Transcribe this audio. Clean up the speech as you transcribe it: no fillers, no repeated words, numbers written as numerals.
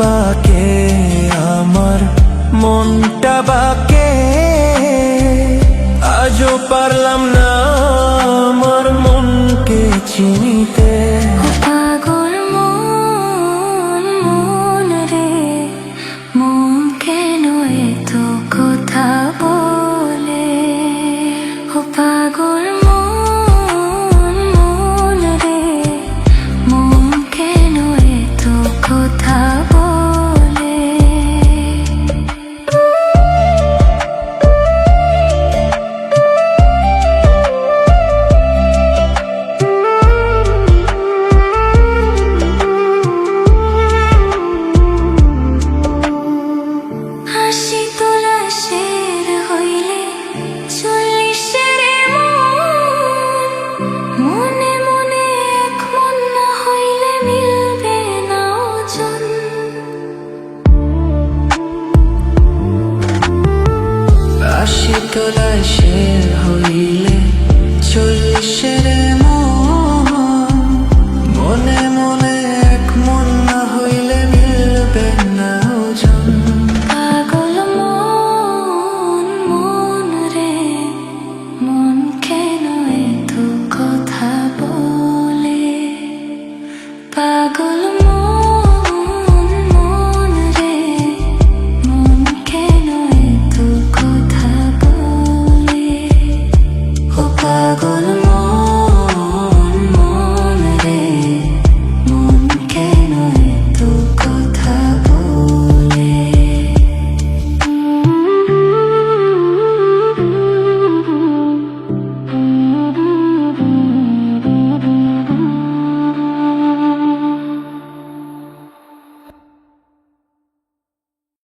বাকে আমার মনটা বাকে, আজও পারলাম না আমার মনকে চিনিতে। পাগল মন, মন রে, মন কেন এত কথা বলে? ও পাগল মন, মন রে, মন কেন এত কথা বলে? হাসি তোলা শের হইলে চল্লিশের মনে মনে এক মন না হইলে মিলবে না ওজন। হাসি তোলা শের